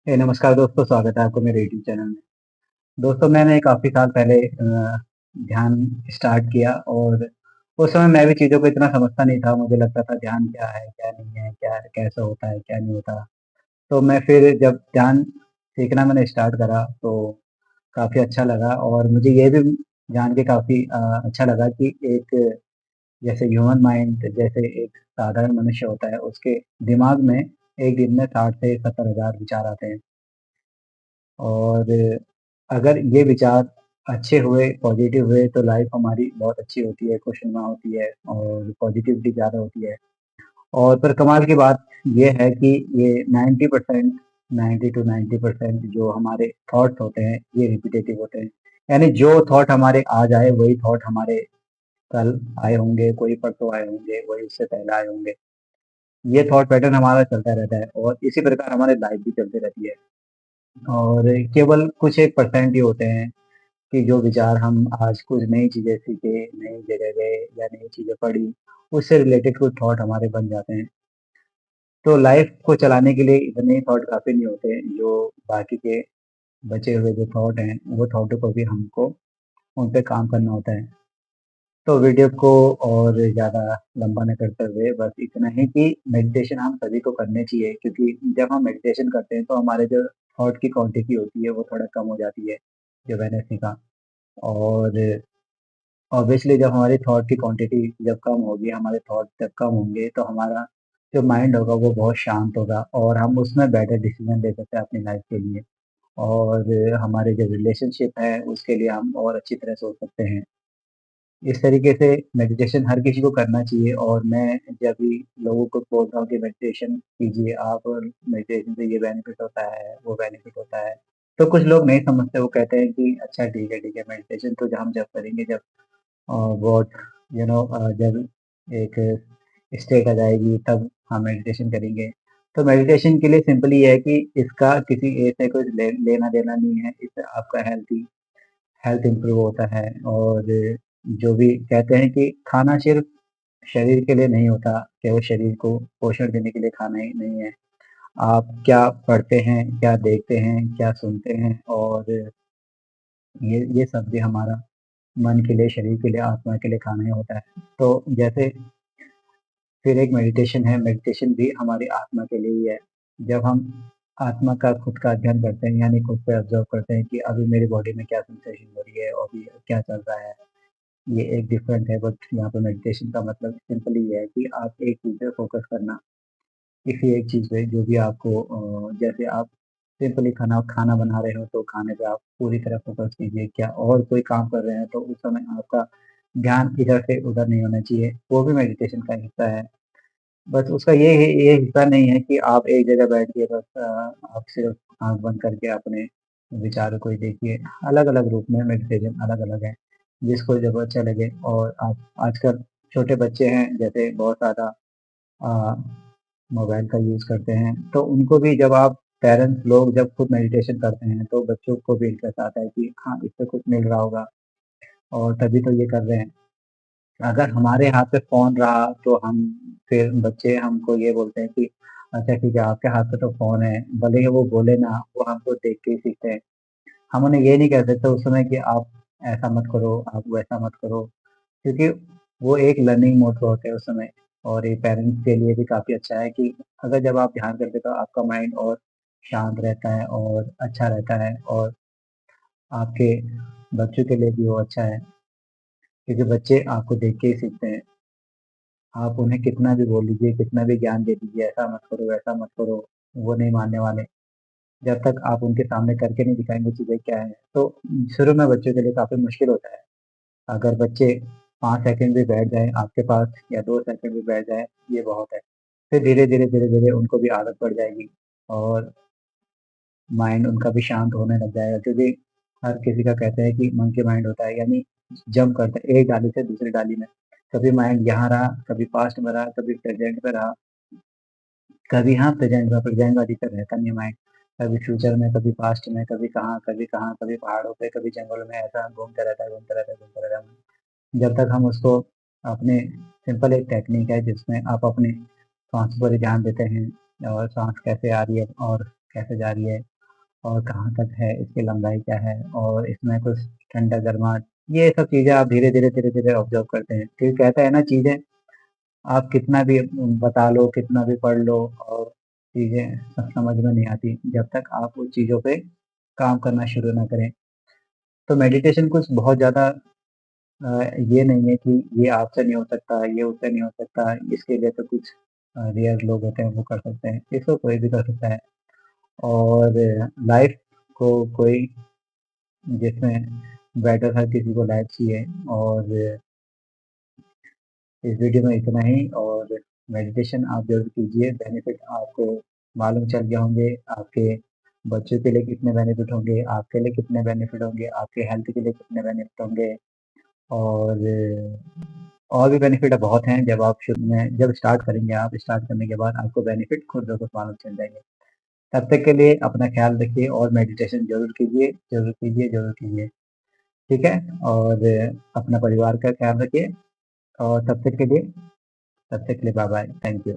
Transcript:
नमस्कार दोस्तों, स्वागत है आपको मेरे यूट्यूब चैनल में। दोस्तों, मैंने काफ़ी साल पहले ध्यान स्टार्ट किया और उस समय मैं भी चीज़ों को इतना समझता नहीं था। मुझे लगता था ध्यान क्या है, क्या नहीं है, क्या कैसे होता है, क्या नहीं होता। तो मैं फिर जब ध्यान सीखना मैंने स्टार्ट करा तो काफ़ी अच्छा लगा और मुझे ये भी जान के काफ़ी अच्छा लगा कि एक जैसे ह्यूमन माइंड जैसे एक साधारण मनुष्य होता है, उसके दिमाग में एक दिन में 60 से 70 हज़ार विचार आते हैं। और अगर ये विचार अच्छे हुए, पॉज़िटिव हुए तो लाइफ़ हमारी बहुत अच्छी होती है, खुशनुमा होती है और पॉज़िटिविटी ज़्यादा होती है। और पर कमाल की बात ये है कि ये 90% 90 टू 90% जो हमारे थॉट्स होते हैं, ये रिपिटेटिव होते हैं। यानी जो थॉट हमारे आज आए, वही थॉट हमारे कल आए होंगे, कोई परसों आए होंगे, वही उससे पहले आए होंगे। ये थॉट पैटर्न हमारा चलता रहता है और इसी प्रकार हमारी लाइफ़ भी चलती रहती है। और केवल कुछ एक परसेंट ही होते हैं कि जो विचार हम आज कुछ नई चीज़ें सीखे, नई जगह गए या नई चीज़ें पढ़ी, उससे रिलेटेड कुछ थॉट हमारे बन जाते हैं। तो लाइफ़ को चलाने के लिए इतने थॉट काफ़ी नहीं होते, जो बाकी के बचे हुए जो थॉट हैं, वो थॉटों को भी हमको उन पे काम करना होता है। तो वीडियो को और ज़्यादा लंबा ना करते हुए बस इतना ही कि मेडिटेशन हम सभी को करने चाहिए, क्योंकि जब हम मेडिटेशन करते हैं तो हमारे जो थॉट की क्वांटिटी होती है वो थोड़ा कम हो जाती है, जो मैंने सीखा। और ऑब्वियसली जब हमारी थॉट की क्वांटिटी जब कम होगी, हमारे थॉट जब कम होंगे तो हमारा जो माइंड होगा वो बहुत शांत होगा और हम उसमें बेटर डिसीजन ले सकते हैं अपनी लाइफ के लिए। और हमारे जो रिलेशनशिप है उसके लिए हम और अच्छी तरह सोच सकते हैं। इस तरीके से मेडिटेशन हर किसी को करना चाहिए और मैं जब भी लोगों को बोलता हूँ कि मेडिटेशन कीजिए आप और मेडिटेशन से ये बेनिफिट होता है, वो बेनिफिट होता है। तो कुछ लोग नहीं समझते, वो कहते हैं कि अच्छा ठीक है, मेडिटेशन तो हम जब करेंगे जब व्हाट जब एक स्टेट आ जाएगी तब हम मेडिटेशन करेंगे। तो मेडिटेशन के लिए सिंपली ये है कि इसका किसी एज से कुछ लेना-देना नहीं है। इससे आपका हेल्थ इम्प्रूव होता है और जो भी कहते हैं कि खाना सिर्फ़ शरीर के लिए नहीं होता, केवल शरीर को पोषण देने के लिए खाना ही नहीं है। आप क्या पढ़ते हैं, क्या देखते हैं, क्या सुनते हैं और ये सब भी हमारा मन के लिए, शरीर के लिए, आत्मा के लिए खाना ही होता है। तो जैसे फिर एक मेडिटेशन है, मेडिटेशन भी हमारी आत्मा के लिए ही है। जब हम आत्मा का खुद का अध्ययन करते हैं, यानी खुद पे ऑब्ज़र्व करते हैं कि अभी मेरी बॉडी में क्या सेंसेशन हो रही है और अभी क्या चल रहा है। ये एक डिफरेंट है, बट यहाँ पे मेडिटेशन का मतलब सिंपली ये है कि आप एक चीज़ पे फ़ोकस करना। किसी एक चीज़ पे जो भी आपको जैसे आप सिंपली खाना खाना बना रहे हो तो खाने पे आप पूरी तरह फ़ोकस कीजिए। क्या और कोई काम कर रहे हैं तो उस समय आपका ध्यान इधर से उधर नहीं होना चाहिए, वो भी मेडिटेशन का हिस्सा है। बस उसका ये हिस्सा नहीं है कि आप एक जगह बैठ के बस आप सिर्फ़ आँख बंद करके अपने विचारों को ही देखिए। अलग-अलग रूप में मेडिटेशन अलग-अलग है, जिसको जब अच्छा लगे। और आप आजकल छोटे बच्चे हैं जैसे बहुत ज़्यादा अ, मोबाइल का यूज़ करते हैं, तो उनको भी जब आप पेरेंट्स लोग जब खुद मेडिटेशन करते हैं, तो बच्चों को भी इंटरेस्ट आता है कि हाँ, इससे कुछ मिल रहा होगा और तभी तो ये कर रहे हैं। अगर हमारे हाथ पे फ़ोन रहा तो हम फिर बच्चे हमको ये बोलते हैं कि अच्छा ठीक है, आपके हाथ पे तो फ़ोन है, भले ही वो बोले ना, वो हमको देख के ही सीखते हैं। हम उन्हें ये नहीं कह सकते उस समय कि आप ऐसा मत करो, आप वैसा मत करो, क्योंकि वो एक लर्निंग मोड पे होते हैं उस समय। और ये पेरेंट्स के लिए भी काफ़ी अच्छा है कि अगर जब आप ध्यान करते हो तो आपका माइंड और शांत रहता है और अच्छा रहता है और आपके बच्चों के लिए भी वो अच्छा है, क्योंकि बच्चे आपको देख के ही सीखते हैं। आप उन्हें कितना भी बोल लीजिए, कितना भी ज्ञान दे दीजिए, ऐसा मत करो, वैसा मत करो, वो नहीं मानने वाले। जब तक आप उनके सामने करके नहीं दिखाएँगे चीज़ें क्या हैं। तो शुरू में बच्चों के लिए काफ़ी मुश्किल होता है। अगर बच्चे 5 सेकंड भी बैठ जाएँ आपके पास या 2 सेकंड भी बैठ जाएँ, ये बहुत है। फिर धीरे-धीरे उनको भी आदत पड़ जाएगी और माइंड उनका भी शांत होने लग जाएगा, क्योंकि हर किसी का कहते हैं कि मंकी माइंड होता है, यानी जंप करता है एक डाली से दूसरी डाली में। कभी माइंड यहाँ रहा, कभी पास्ट में रहा, कभी प्रेज़ेंट में रहा, कभी हाँ प्रेज़ेंट वाली पे रहता नहीं है माइंड। कभी फ्यूचर में, कभी पास्ट में, कभी कहाँ, कभी पहाड़ों पे, कभी जंगलों में, ऐसा घूमता रहता है, घूमता रहता है, घूमता रहता है। जब तक हम उसको अपने सिंपल एक टेक्निक है जिसमें आप अपने साँस पर ध्यान देते हैं और साँस कैसे आ रही है और कैसे जा रही है। और कहाँ तक है, इसकी लंबाई क्या है और इसमें कुछ ठंडा गर्माहट, ये सब चीज़ें आप धीरे-धीरे ऑब्ज़र्व करते हैं। क्योंकि कहते हैं ना चीज़ें आप कितना भी बता लो, कितना भी पढ़ लो और चीज़ें समझ में नहीं आती, जब तक आप उन चीज़ों पे काम करना शुरू ना करें। तो मेडिटेशन कुछ बहुत ज़्यादा ये नहीं है कि ये आपसे नहीं हो सकता, ये उससे नहीं हो सकता, इसके लिए तो कुछ रेयर लोग होते हैं वो कर सकते हैं, इसको कोई भी कर सकता है। और लाइफ़ को कोई जिसमें बेटर हर किसी को लाइफ़ चाहिए। और इस वीडियो में इतना ही। और मेडिटेशन आप ज़रूर कीजिए, बेनिफिट आपको मालूम चल गए होंगे, आपके बच्चों के लिए कितने बेनिफिट होंगे, आपके लिए कितने बेनिफिट होंगे, आपके हेल्थ के लिए कितने बेनिफिट होंगे। और और भी बेनिफिट बहुत हैं, जब आप शुरू में जब स्टार्ट करेंगे, आप स्टार्ट करने के बाद आपको बेनिफिट खुद ब खुद मालूम चल जाएँगे। तब तक के लिए अपना ख़्याल रखिए और मेडिटेशन ज़रूर कीजिए, ज़रूर कीजिए, ज़रूर कीजिए। ठीक है? और अपना परिवार का ख़्याल रखिए और तब तक के लिए बाय-बाय। Thank you.